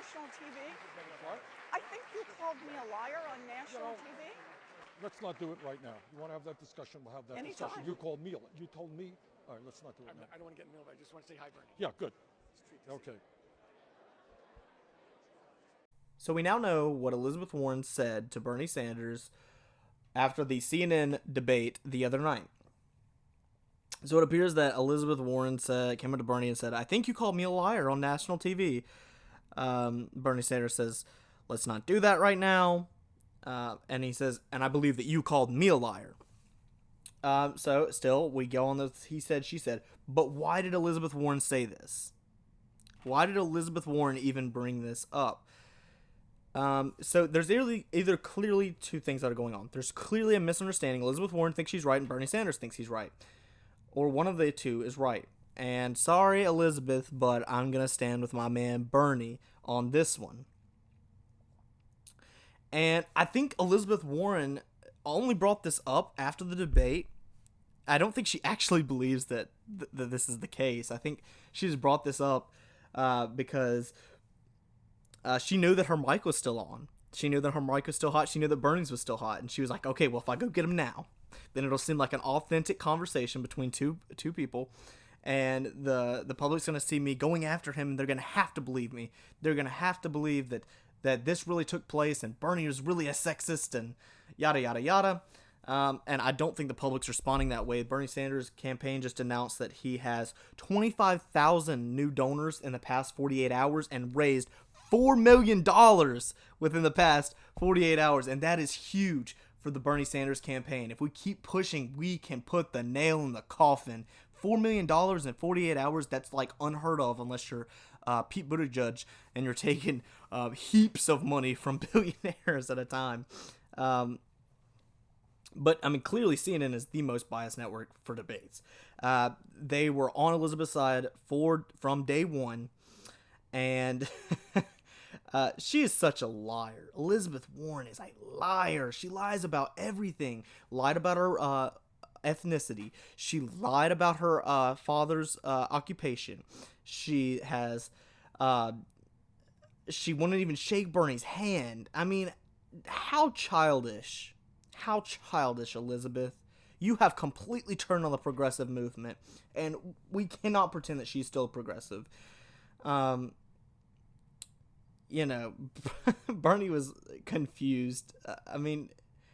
national TV? What? I think you called me a liar on national TV. Let's not do it right now. You want to have that discussion? We'll have that Anytime. discussion. You called me. You told me. All right, let's not do it now. I don't want to get in the middle of it. I just want to say hi, Bernie. Yeah, good. Okay. So we now know what Elizabeth Warren said to Bernie Sanders after the CNN debate the other night. So it appears that Elizabeth Warren came up to Bernie and said, "I think you called me a liar on national TV." Bernie Sanders says, "Let's not do that right now." And he says, "And I believe that you called me a liar." So still, we go on the he said, she said. But why did Elizabeth Warren say this? Why did Elizabeth Warren even bring this up? So there's either clearly two things that are going on. There's clearly a misunderstanding. Elizabeth Warren thinks she's right and Bernie Sanders thinks he's right. Or one of the two is right. And sorry, Elizabeth, but I'm going to stand with my man Bernie on this one. And I think Elizabeth Warren only brought this up after the debate. I don't think she actually believes that this is the case. I think she just brought this up because she knew that her mic was still on. She knew that her mic was still hot. She knew that Bernie's was still hot. And she was like, okay, well, if I go get him now, then it'll seem like an authentic conversation between two people. And the public's going to see me going after him, and they're going to have to believe me. They're going to have to believe that this really took place and Bernie was really a sexist and yada, yada, yada. And I don't think the public's responding that way. Bernie Sanders' campaign just announced that he has 25,000 new donors in the past 48 hours and raised $4 million within the past 48 hours. And that is huge for the Bernie Sanders campaign. If we keep pushing, we can put the nail in the coffin. $4 million in 48 hours, that's like unheard of unless you're Pete Buttigieg and you're taking heaps of money from billionaires at a time. But, I mean, clearly CNN is the most biased network for debates. They were on Elizabeth's side from day one, and she is such a liar. Elizabeth Warren is a liar. She lies about everything. Lied about her ethnicity. She lied about her father's occupation. She has... she wouldn't even shake Bernie's hand. I mean, how childish. How childish, Elizabeth. You have completely turned on the progressive movement, and we cannot pretend that she's still progressive. You know, Bernie was confused. I mean,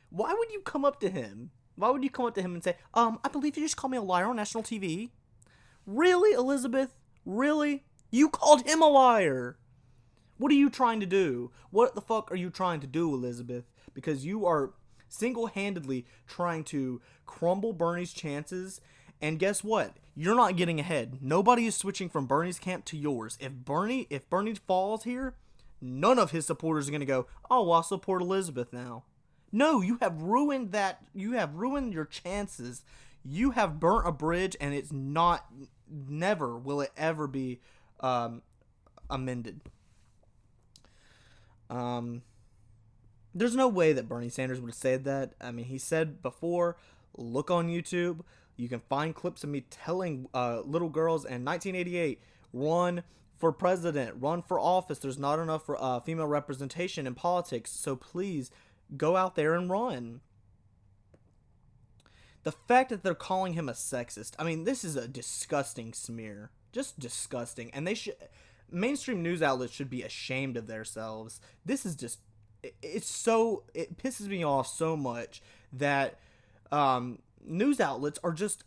why would you come up to him? Why would you come up to him and say, I believe you just called me a liar on national TV? Really, Elizabeth? Really? You called him a liar. What are you trying to do? What the fuck are you trying to do, Elizabeth? Because you are single-handedly trying to crumble Bernie's chances, and guess what? You're not getting ahead. Nobody is switching from Bernie's camp to yours. If Bernie falls here, none of his supporters are going to go, oh, well, I'll support Elizabeth now. No, you have ruined that. You have ruined your chances. You have burnt a bridge, and it's never will it ever be amended. There's no way that Bernie Sanders would have said that. I mean, he said before, look on YouTube. You can find clips of me telling little girls in 1988, run for president, run for office. There's not enough female representation in politics, so please go out there and run. The fact that they're calling him a sexist, I mean, this is a disgusting smear. Just disgusting. And mainstream news outlets should be ashamed of themselves. This is just... it pisses me off so much that news outlets are just,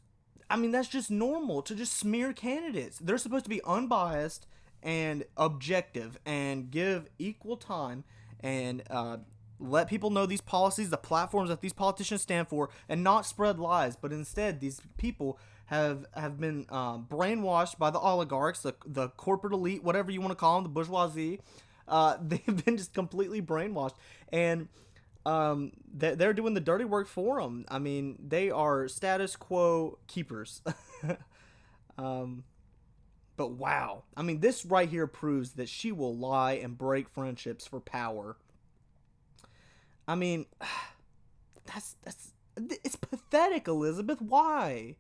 I mean, that's just normal to just smear candidates. They're supposed to be unbiased and objective and give equal time and let people know these policies, the platforms that these politicians stand for, and not spread lies. But instead, these people have been brainwashed by the oligarchs, the corporate elite, whatever you want to call them, the bourgeoisie. They've been just completely brainwashed, and they're doing the dirty work for them. I mean, they are status quo keepers. But wow, I mean, this right here proves that she will lie and break friendships for power. I mean, it's pathetic, Elizabeth. Why?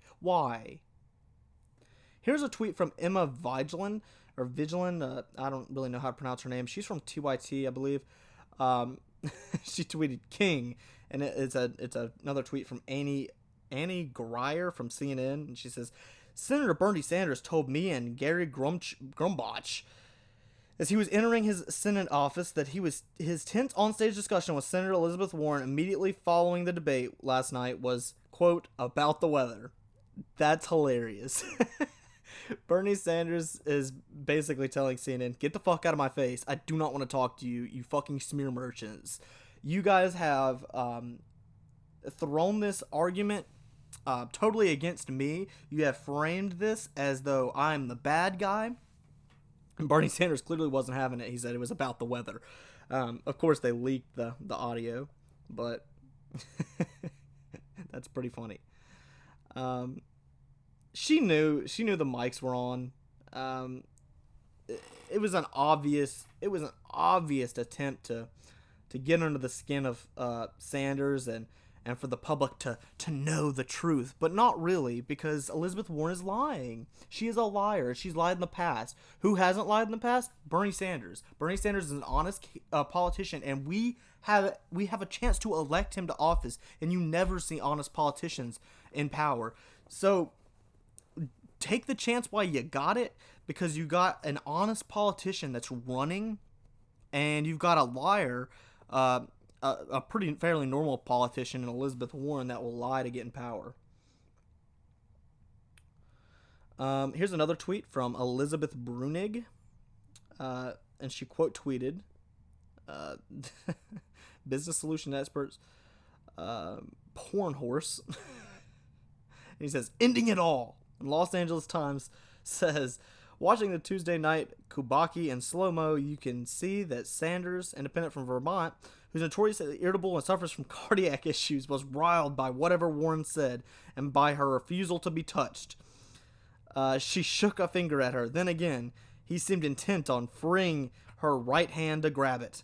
Here's a tweet from Emma Vigeland, or Vigilant. I don't really know how to pronounce her name. She's from TYT, I believe. She tweeted King, and it's another tweet from Annie Greyer from CNN, and she says, Senator Bernie Sanders told me and Gary Grumbach as he was entering his Senate office that his tense onstage discussion with Senator Elizabeth Warren immediately following the debate last night was, quote, about the weather. That's hilarious. Bernie Sanders is basically telling CNN, get the fuck out of my face. I do not want to talk to you, you fucking smear merchants. You guys have thrown this argument totally against me. You have framed this as though I'm the bad guy. And Bernie Sanders clearly wasn't having it. He said it was about the weather. Of course, they leaked the audio, but that's pretty funny. She knew the mics were on. It was an obvious attempt to get under the skin of Sanders and for the public to know the truth, but not really, because Elizabeth Warren is lying. She is a liar. She's lied in the past. Who hasn't lied in the past? Bernie Sanders. Bernie Sanders is an honest politician, and we have a chance to elect him to office, and you never see honest politicians in power. So take the chance while you got it, because you got an honest politician that's running, and you've got a liar, a fairly normal politician in Elizabeth Warren that will lie to get in power. Here's another tweet from Elizabeth Brunig, and she quote tweeted, business solution experts, porn horse. And he says, ending it all. And Los Angeles Times says, watching the Tuesday night Kubaki in slow-mo, you can see that Sanders, independent from Vermont, who's notoriously irritable and suffers from cardiac issues, was riled by whatever Warren said and by her refusal to be touched. She shook a finger at her. Then again, he seemed intent on freeing her right hand to grab it.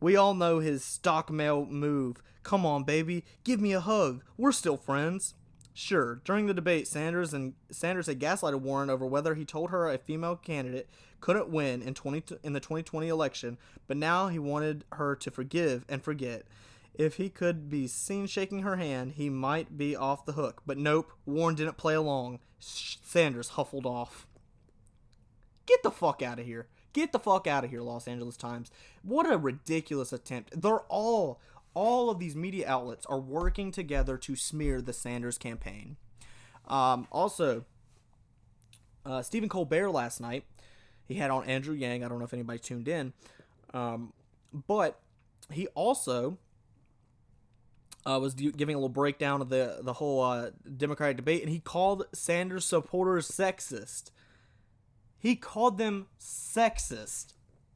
We all know his stock male move. Come on, baby, give me a hug. We're still friends. Sure, during the debate, Sanders had gaslighted Warren over whether he told her a female candidate couldn't win in the 2020 election, but now he wanted her to forgive and forget. If he could be seen shaking her hand, he might be off the hook. But nope, Warren didn't play along. Sanders huffled off. Get the fuck out of here. Get the fuck out of here, Los Angeles Times. What a ridiculous attempt. They're all of these media outlets are working together to smear the Sanders campaign. Also, Stephen Colbert last night, he had on Andrew Yang. I don't know if anybody tuned in. But he also was giving a little breakdown of the whole Democratic debate, and he called Sanders supporters sexist. He called them sexist.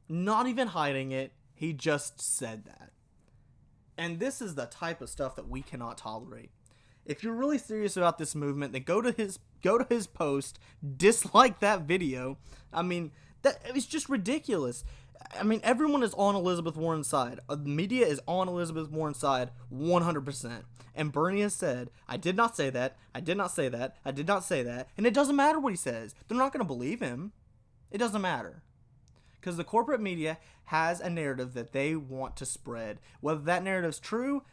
Not even hiding it. He just said that. And this is the type of stuff that we cannot tolerate. If you're really serious about this movement, then go to his post, dislike that video. I mean, it's just ridiculous. I mean, everyone is on Elizabeth Warren's side. The media is on Elizabeth Warren's side 100%. And Bernie has said, I did not say that, I did not say that, I did not say that. And it doesn't matter what he says. They're not going to believe him. It doesn't matter. Because the corporate media has a narrative that they want to spread. Whether that narrative's true,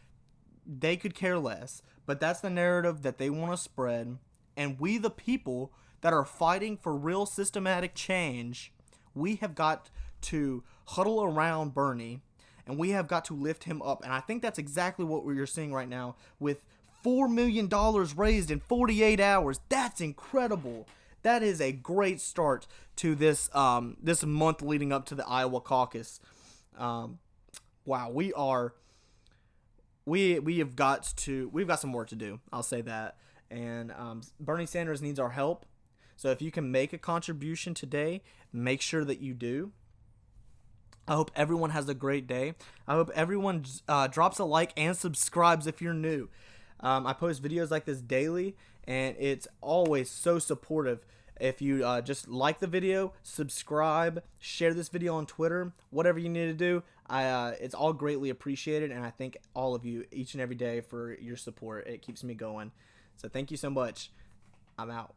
they could care less. But that's the narrative that they want to spread. And we, the people that are fighting for real systematic change, we have got to huddle around Bernie, and we have got to lift him up. And I think that's exactly what we're seeing right now with $4 million raised in 48 hours. That's incredible. That is a great start to this this month leading up to the Iowa caucus. Wow, we've got some work to do. I'll say that. And Bernie Sanders needs our help. So if you can make a contribution today, make sure that you do. I hope everyone has a great day. I hope everyone drops a like and subscribes if you're new. I post videos like this daily, and it's always so supportive. If you just like the video, subscribe, share this video on Twitter, whatever you need to do, it's all greatly appreciated, and I thank all of you each and every day for your support. It keeps me going. So thank you so much. I'm out.